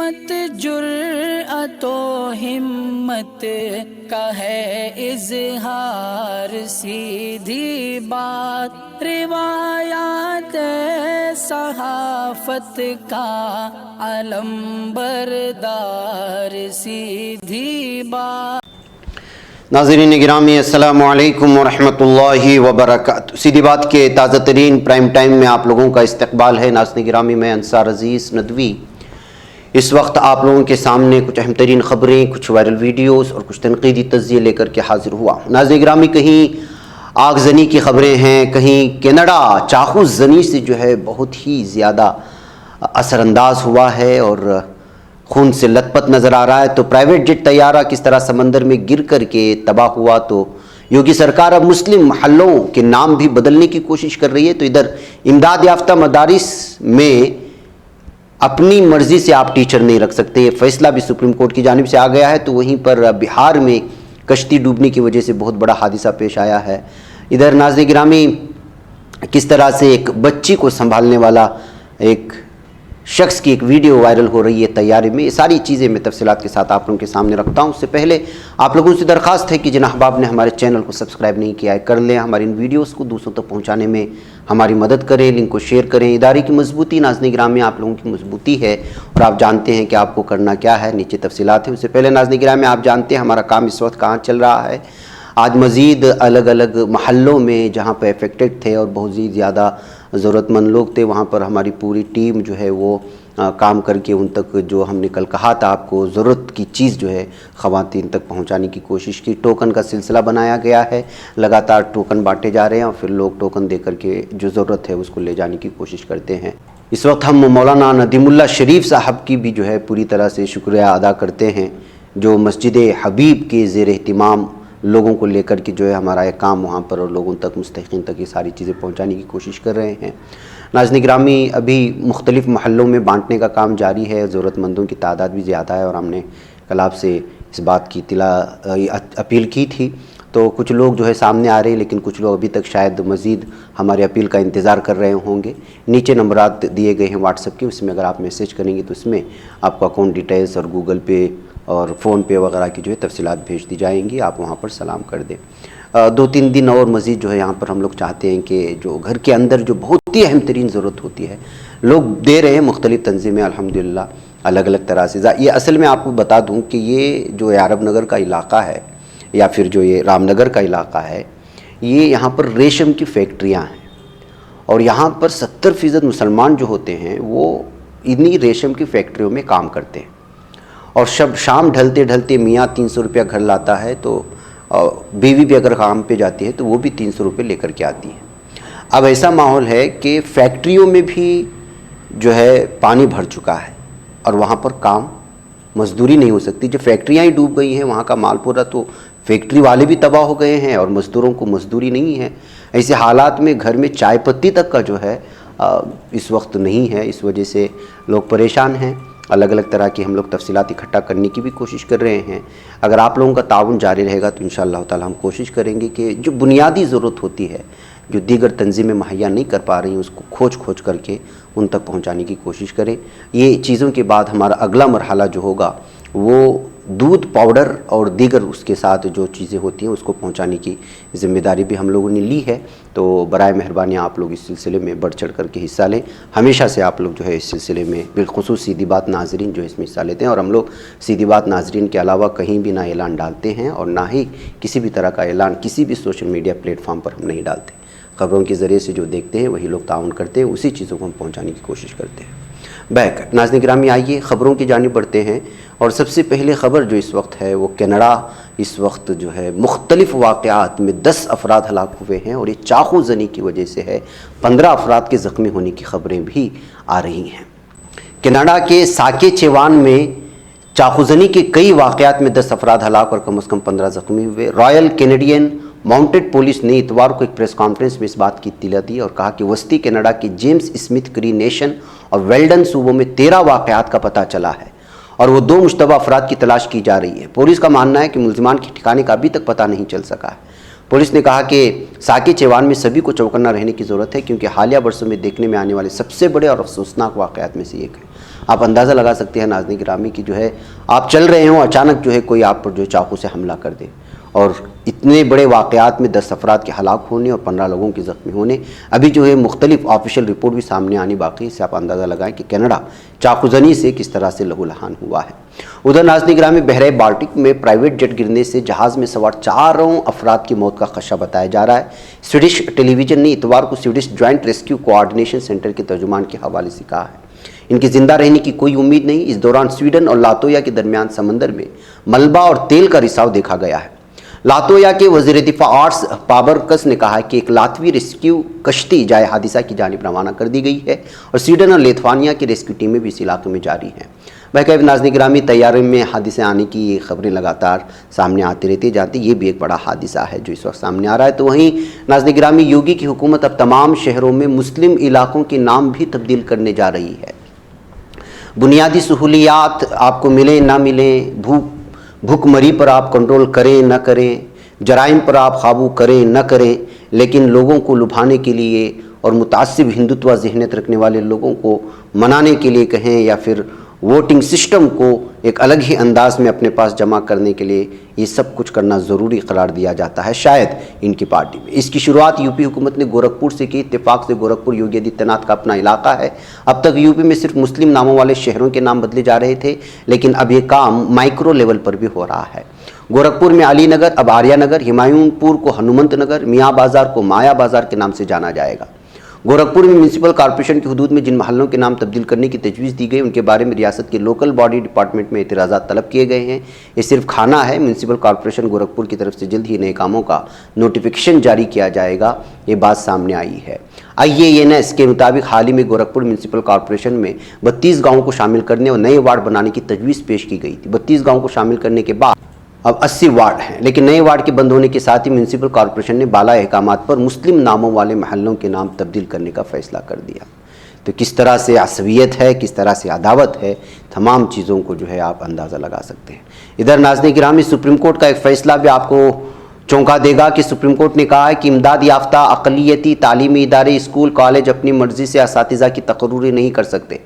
مت جرأت و ہمت کا ہے اظہار، سیدھی بات روایات صحافت کا علم بردار، سیدھی بات۔ ناظرین گرامی السلام علیکم ورحمۃ اللہ وبرکاتہ۔ سیدھی بات کے تازہ ترین پرائم ٹائم میں آپ لوگوں کا استقبال ہے۔ ناظرین گرامی میں انصار عزیز ندوی اس وقت آپ لوگوں کے سامنے کچھ اہم ترین خبریں، کچھ وائرل ویڈیوز اور کچھ تنقیدی تجزیے لے کر کے حاضر ہوا۔ ناظرین گرامی کہیں آگ زنی کی خبریں ہیں، کہیں کینیڈا چاقو زنی سے جو ہے بہت ہی زیادہ اثر انداز ہوا ہے اور خون سے لت پت نظر آ رہا ہے، تو پرائیویٹ جیٹ طیارہ کس طرح سمندر میں گر کر کے تباہ ہوا، تو یوگی سرکار اب مسلم محلوں کے نام بھی بدلنے کی کوشش کر رہی ہے۔ تو ادھر امداد یافتہ مدارس میں اپنی مرضی سے آپ ٹیچر نہیں رکھ سکتے، یہ فیصلہ بھی سپریم کورٹ کی جانب سے آ گیا ہے۔ تو وہیں پر بہار میں کشتی ڈوبنے کی وجہ سے بہت بڑا حادثہ پیش آیا ہے۔ ادھر ناظرین گرامی کس طرح سے ایک بچی کو سنبھالنے والا ایک شخص کی ایک ویڈیو وائرل ہو رہی ہے طیارے میں، یہ ساری چیزیں میں تفصیلات کے ساتھ آپ لوگوں کے سامنے رکھتا ہوں۔ اس سے پہلے آپ لوگوں سے درخواست ہے کہ جن احباب نے ہمارے چینل کو سبسکرائب نہیں کیا ہے کر لیں، ہماری ان ویڈیوز کو دوسروں تک پہنچانے میں ہماری مدد کریں، لنک کو شیئر کریں۔ ادارے کی مضبوطی ناظرین گرامی آپ لوگوں کی مضبوطی ہے اور آپ جانتے ہیں کہ آپ کو کرنا کیا ہے، نیچے تفصیلات ہیں۔ اس سے پہلے ناظرین گرامی آپ جانتے ہیں ہمارا کام اس وقت کہاں چل رہا ہے۔ آج مزید الگ الگ محلوں میں جہاں پہ افیکٹڈ تھے اور بہت زیادہ ضرورت مند لوگ تھے، وہاں پر ہماری پوری ٹیم جو ہے وہ کام کر کے ان تک جو ہم نے کل کہا تھا آپ کو ضرورت کی چیز جو ہے خواتین تک پہنچانے کی کوشش کی۔ ٹوکن کا سلسلہ بنایا گیا ہے، لگاتار ٹوکن بانٹے جا رہے ہیں اور پھر لوگ ٹوکن دے کر کے جو ضرورت ہے اس کو لے جانے کی کوشش کرتے ہیں۔ اس وقت ہم مولانا ندیم اللہ شریف صاحب کی بھی جو ہے پوری طرح سے شکریہ ادا کرتے ہیں، جو مسجد حبیب کے زیر اہتمام لوگوں کو لے کر کے جو ہے ہمارا یہ کام وہاں پر اور لوگوں تک مستحقین تک یہ ساری چیزیں پہنچانے کی کوشش کر رہے ہیں۔ ناظرین گرامی ابھی مختلف محلوں میں بانٹنے کا کام جاری ہے، ضرورت مندوں کی تعداد بھی زیادہ ہے اور ہم نے کل آپ سے اس بات کی اپیل کی تھی، تو کچھ لوگ جو ہے سامنے آ رہے ہیں لیکن کچھ لوگ ابھی تک شاید مزید ہمارے اپیل کا انتظار کر رہے ہوں گے۔ نیچے نمبرات دیے گئے ہیں واٹس ایپ کے، اس میں اگر آپ میسیج کریں گے تو اس میں آپ کو اکاؤنٹ ڈیٹیلز اور گوگل پے اور فون پے وغیرہ کی جو ہے تفصیلات بھیج دی جائیں گی، آپ وہاں پر سلام کر دیں۔ 2-3 دن اور مزید جو ہے یہاں پر ہم لوگ چاہتے ہیں کہ جو گھر کے اندر جو بہت ہی اہم ترین ضرورت ہوتی ہے لوگ دے رہے ہیں، مختلف تنظیمیں الحمدللہ الگ الگ طرح سے۔ یہ اصل میں آپ کو بتا دوں کہ یہ جو عرب نگر کا علاقہ ہے یا پھر جو یہ رام نگر کا علاقہ ہے، یہ یہاں پر ریشم کی فیکٹریاں ہیں اور یہاں پر 70% مسلمان جو ہوتے ہیں وہ انہی ریشم کی فیکٹریوں میں کام کرتے ہیں اور شام ڈھلتے ڈھلتے میاں 300 روپیہ گھر لاتا ہے تو بیوی بھی اگر کام پہ جاتی ہے تو وہ بھی 300 روپے لے کر کے آتی ہے۔ اب ایسا ماحول ہے کہ فیکٹریوں میں بھی جو ہے پانی بھر چکا ہے اور وہاں پر کام مزدوری نہیں ہو سکتی۔ جب فیکٹریاں ہی ڈوب گئی ہیں، وہاں کا مال پورا، تو فیکٹری والے بھی تباہ ہو گئے ہیں اور مزدوروں کو مزدوری نہیں ہے۔ ایسے حالات میں گھر میں چائے پتی تک کا جو ہے اس وقت نہیں ہے، اس وجہ سے لوگ پریشان ہیں۔ الگ الگ طرح کی ہم لوگ تفصیلات اکٹھا کرنے کی بھی کوشش کر رہے ہیں۔ اگر آپ لوگوں کا تعاون جاری رہے گا تو انشاءاللہ تعالی ہم کوشش کریں گے کہ جو بنیادی ضرورت ہوتی ہے جو دیگر تنظیمیں مہیا نہیں کر پا رہی ہیں اس کو کھوج کر کے ان تک پہنچانے کی کوشش کریں۔ یہ چیزوں کے بعد ہمارا اگلا مرحلہ جو ہوگا وہ دودھ پاؤڈر اور دیگر اس کے ساتھ جو چیزیں ہوتی ہیں اس کو پہنچانے کی ذمہ داری بھی ہم لوگوں نے لی ہے۔ تو برائے مہربانی آپ لوگ اس سلسلے میں بڑھ چڑھ کر کے حصہ لیں۔ ہمیشہ سے آپ لوگ جو ہے اس سلسلے میں بالخصوص سیدھی بات ناظرین جو اس میں حصہ لیتے ہیں، اور ہم لوگ سیدھی بات ناظرین کے علاوہ کہیں بھی نہ اعلان ڈالتے ہیں اور نہ ہی کسی بھی طرح کا اعلان کسی بھی سوشل میڈیا پلیٹ فارم پر ہم نہیں ڈالتے۔ خبروں کے ذریعے سے جو دیکھتے ہیں وہی لوگ تعاون کرتے ہیں، اسی چیزوں کو ہم پہنچانے کی کوشش کرتے ہیں۔ بیک ناظرین گرامی آئیے خبروں کی جانب بڑھتے ہیں، اور سب سے پہلے خبر جو اس وقت ہے وہ کینیڈا اس وقت جو ہے مختلف واقعات میں 10 افراد ہلاک ہوئے ہیں اور یہ چاقو زنی کی وجہ سے ہے۔ 15 افراد کے زخمی ہونے کی خبریں بھی آ رہی ہیں۔ کینیڈا کے ساکیچیوان میں چاقو زنی کے کئی واقعات میں 10 افراد ہلاک اور کم از کم 15 زخمی ہوئے۔ رائل کینیڈین ماؤنٹڈ پولیس نے اتوار کو ایک پریس کانفرنس میں اس بات کی اطلاع دی اور کہا کہ وسطی کینیڈا کے جیمز اسمتھ کری نیشن اور ویلڈن صوبوں میں 13 واقعات کا پتہ چلا ہے اور وہ 2 مشتبہ افراد کی تلاش کی جا رہی ہے۔ پولیس کا ماننا ہے کہ ملزمان کے ٹھکانے کا ابھی تک پتہ نہیں چل سکا ہے۔ पुलिस ने कहा कि साकी चेवान में सभी को चौकन्ना रहने की ज़रूरत है, क्योंकि हालिया बरसों में देखने में आने वाले सबसे बड़े और अफसोसनाक वाक़यात में से एक है। आप अंदाज़ा लगा सकते हैं नाज़रीन गिरामी की जो है आप चल रहे हों, अचानक जो है कोई आप पर जो चाकू से हमला कर दे, और इतने बड़े वाक़यात में 10 अफराद के हलाक होने और 15 लोगों के ज़ख्मी होने। अभी जो है मुख्तलिफ ऑफिशियल रिपोर्ट भी सामने आनी बाकी है। इससे आप अंदाज़ा लगाएं कि कनाडा चाकूजनी से किस तरह से लहूलुहान हुआ है। उधर नाज़रीन गिरामी बहरीन बाल्टिक में प्राइवेट जेट गिरने से जहाज़ में सवार 4 अफराद की मौत का खदशा बताया जा रहा है। स्वीडिश टेलीविज़न ने इतवार को Swedish joint rescue coordination centre के तर्जुमान के हवाले से कहा है इनकी ज़िंदा रहने की कोई उम्मीद नहीं। इस दौरान स्वीडन और लातोया के दरमियान समंदर में मलबा और तेल का रिसाव देखा गया है। लातोया के वज़ीर दिफा आर्ट्स पाबरकस ने कहा है कि एक लातवी रेस्क्यू कश्ती जाए हादिसा की जानिब रवाना कर दी गई है और स्वीडन और लिथुआनिया की रेस्क्यू टीमें भी इस इलाके में जारी हैं। बहरकैफ नाज़रीन गिरामी तैयारे में हादिसे आने की खबरें लगातार सामने आती रहती है, जानते ये भी एक बड़ा हादिसा है जो इस वक्त सामने आ रहा है। तो वहीं नाज़रीन गिरामी योगी की हुकूमत अब तमाम शहरों में मुस्लिम इलाकों के नाम भी तब्दील करने जा रही है। बुनियादी सहूलियात आपको मिलें ना मिलें, भूखमरी पर आप कंट्रोल करें न करें, जराइम पर आप काबू करें न करें, लेकिन लोगों को लुभाने के लिए और मुतासिब हिंदुत्व ज़हनियत रखने वाले लोगों को मनाने के लिए कहें या फिर वोटिंग सिस्टम को एक अलग ही अंदाज में अपने पास जमा करने के लिए ये सब कुछ करना ज़रूरी करार दिया जाता है शायद इनकी पार्टी में। इसकी शुरुआत यूपी हुकूमत ने गोरखपुर से की। इत्तेफाक से गोरखपुर योगी आदित्यनाथ का अपना इलाका है। अब तक यूपी में सिर्फ मुस्लिम नामों वाले शहरों के नाम बदले जा रहे थे, लेकिन अब ये काम माइक्रो लेवल पर भी हो रहा है। गोरखपुर में अली नगर अब आर्या नगर, हिमायूनपुर को हनुमंत नगर, मियाँ बाज़ार को माया बाज़ार के नाम से जाना जाएगा। गोरखपुर में म्यूनसिपल कॉर्पोरेशन की हदूद में जिन महलों के नाम तब्दील करने की तजवीज़ दी गई उनके बारे में रियासत के लोकल बॉडी डिपार्टमेंट में एतराज़ात तलब किए गए हैं। ये सिर्फ खाना है। म्यूनसिपल कॉर्पोरेशन गोरखपुर की तरफ से जल्द ही नए कामों का नोटिफिकेशन जारी किया जाएगा, ये बात सामने आई है। IANS के मुताबिक हाल ही में गोरखपुर म्यूनसिपल कॉर्पोरेशन में 32 गाँवों को शामिल करने और नए वार्ड बनाने की तजवीज़ पेश की गई थी। 32 गाँव को शामिल करने के बाद अब 80 वार्ड हैं, लेकिन नए वार्ड के बंद होने के साथ ही म्यूनसिपल कॉर्पोरेशन ने बाला अहकामात पर मुस्लिम नामों वाले महलों के नाम तब्दील करने का फैसला कर दिया। तो किस तरह से असवियत है, किस तरह से अदावत है, तमाम चीज़ों को जो है आप अंदाज़ा लगा सकते हैं। इधर नाज़रीन गिरामी सुप्रीम कोर्ट का एक फ़ैसला भी आपको चौंका देगा कि सुप्रीम कोर्ट ने कहा है कि इमदाद याफ्ता अक़लियती तालीमी इदारे स्कूल कॉलेज अपनी मर्ज़ी से असातिज़ा की तक़र्रुरी नहीं कर सकते।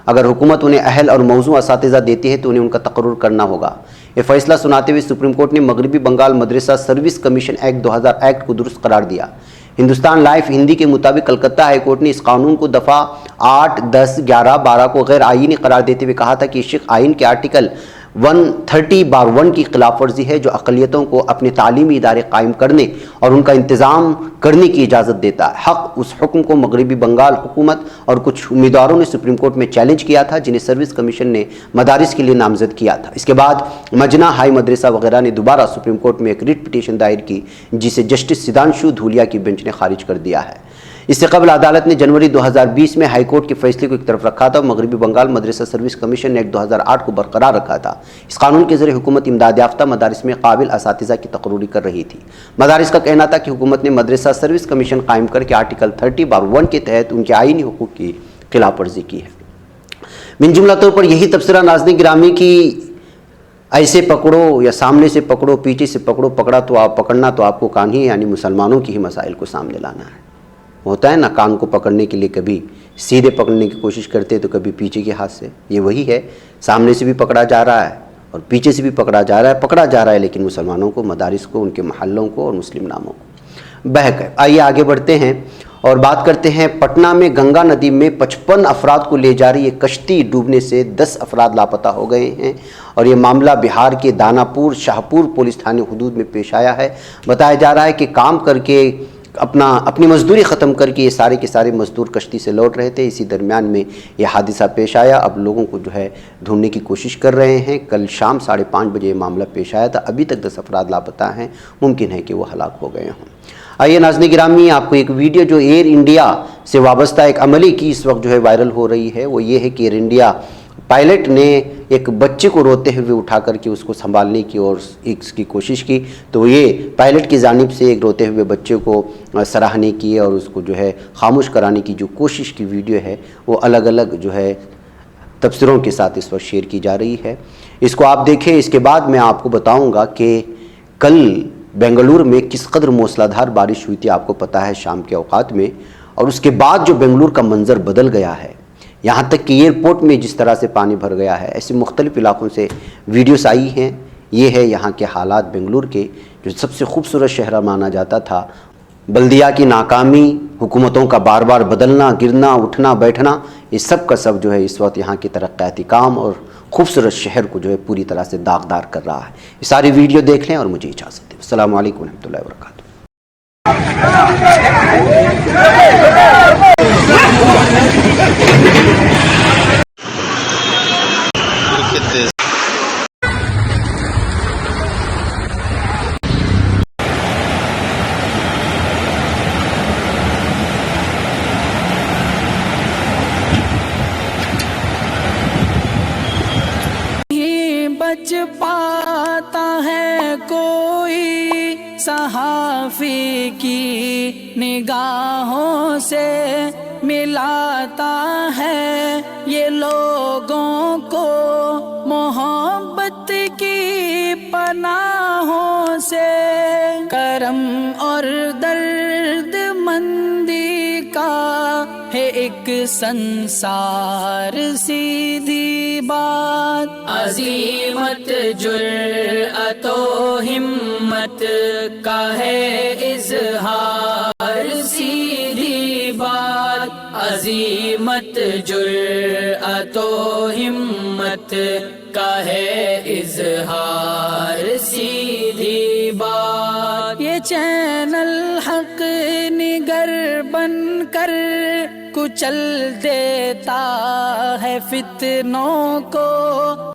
अगर हुकूमत उन्हें अहल और मौजू असातिज़ा देती है तो उन्हें उनका तक़र्रुर करना होगा। ये फैसला सुनाते हुए सुप्रीम कोर्ट ने मगरबी बंगाल मदरसा सर्विस कमीशन एक्ट 2000 एक्ट को दुरुस्त करार दिया। हिंदुस्तान लाइफ हिंदी के मुताबिक कलकत्ता हाई कोर्ट ने इस कानून को दफ़ा 8, 10, 11, 12 को गैर आईनी करार देते हुए कहा था कि इस आइन के आर्टिकल 130/1 की खिलाफ वर्जी है, जो अक़लियतों को अपने तालीमी इदारे कायम करने और उनका इंतज़ाम करने की इजाज़त देता है। हक़ उस हुक्म को मगरबी बंगाल हुकूमत और कुछ उम्मीदवारों ने सुप्रीम कोर्ट में चैलेंज किया था, जिन्हें सर्विस कमीशन ने मदारिस के लिए नामजद किया था। इसके बाद मजना हाई मदरसा वगैरह ने दोबारा सुप्रीम कोर्ट में एक रिट पिटीशन दायर की, जिसे जस्टिस सिद्धांशु धूलिया की बेंच ने खारिज कर दिया है। इससे कबल अदालत ने जनवरी 2020 में हाई कोर्ट के फैसले को एक तरफ रखा था और मगरबी बंगाल मदरसा सर्विस कमीशन एक्ट 2008 को बरकरार रखा था। इस कानून के जरिए हुकूमत इमदाद याफ्ता मदारिस में काबिल असातिज़ा की तक़र्रुरी कर रही थी। मदारिस का कहना था कि हुकूमत ने मदरसा सर्विस कमीशन कायम करके आर्टिकल 30/1 के तहत उनके आईनी हुकूक की खिलाफ वर्जी की है। बिन जुमला तौर पर यही तबसरा नाज़रीन गिरामी की ऐसे पकड़ो या सामने से पकड़ो, पीछे से पकड़ो, पकड़ना तो आपको कान ही यानी मुसलमानों की ही मसाइल को सामने लाना है। होता है ना, कान को पकड़ने के लिए कभी सीधे पकड़ने की कोशिश करते तो कभी पीछे के हाथ से। ये वही है, सामने से भी पकड़ा जा रहा है और पीछे से भी पकड़ा जा रहा है, लेकिन मुसलमानों को, मदारिस को, उनके महल्लों को और मुस्लिम नामों को बहक। आइए आगे बढ़ते हैं और बात करते हैं पटना में गंगा नदी में 55 अफराद को ले जा रही एक कश्ती डूबने से 10 अफराद लापता हो गए हैं और ये मामला बिहार के दानापुर शाहपुर पुलिस थाने हुदूद में पेश आया है। बताया जा रहा है कि काम करके अपनी मजदूरी ख़त्म करके ये सारे के सारे मजदूर कश्ती से लौट रहे थे। इसी दरमियान में ये हादसा पेश आया। अब लोगों को जो है ढूंढने की कोशिश कर रहे हैं। कल शाम 5:30 बजे ये मामला पेश आया था। अभी तक 10 अफराद लापता हैं, मुमकिन है कि वो हलाक हो गए हों। आइए नाज़रीन गिरामी, आपको एक वीडियो जो एयर इंडिया से वाबस्ता एक अमली की इस वक्त जो है वायरल हो रही है, वो ये है कि एयर इंडिया पायलट ने एक बच्चे को रोते हुए उठा करके उसको संभालने की और इसकी कोशिश की, तो ये पायलट की जानिब से एक रोते हुए बच्चे को सराहने की और उसको जो है खामोश कराने की जो कोशिश की वीडियो है, वो अलग अलग जो है तबसरों के साथ इस वक्त शेयर की जा रही है। इसको आप देखें। इसके बाद मैं आपको बताऊंगा कि कल बेंगलुरु में किस कदर मूसलाधार बारिश हुई थी आपको पता है शाम के औकात में, और उसके बाद जो बेंगलुरु का मंजर बदल गया है, यहाँ तक कि एयरपोर्ट में जिस तरह से पानी भर गया है, ऐसे मुख्तलिफ इलाकों से वीडियोस आई हैं। ये है यहाँ के हालात बेंगलुरु के, जो सबसे खूबसूरत शहर माना जाता था। बल्दिया की नाकामी, हुकूमतों का बार बार बदलना, गिरना, उठना, बैठना, ये सब का सब जो है इस वक्त यहाँ की तरक्याती काम और खूबसूरत शहर को जो है पूरी तरह से दागदार कर रहा है। ये सारी वीडियो देख लें और मुझे इजाज़त दें। अस्सलाम वालेकुम रहमतुल्लाहि व बरकातुहू। बच पाता है कोई सहाफ़ी की निगाहों से, मिलाता है ये लोगों को मोहब्बत की पनाहों से। करम और दर्द मंदी का है एक संसार, सीधी बात अज़ीमत जुर्अतो हिम्मत का है इज़हार, सीधी बात अज़ीमत जुर्अतो हिम्मत का है इज़हार, सीधी बात। ये चैनल हक निगर बन कर कुचल देता है फितनों को,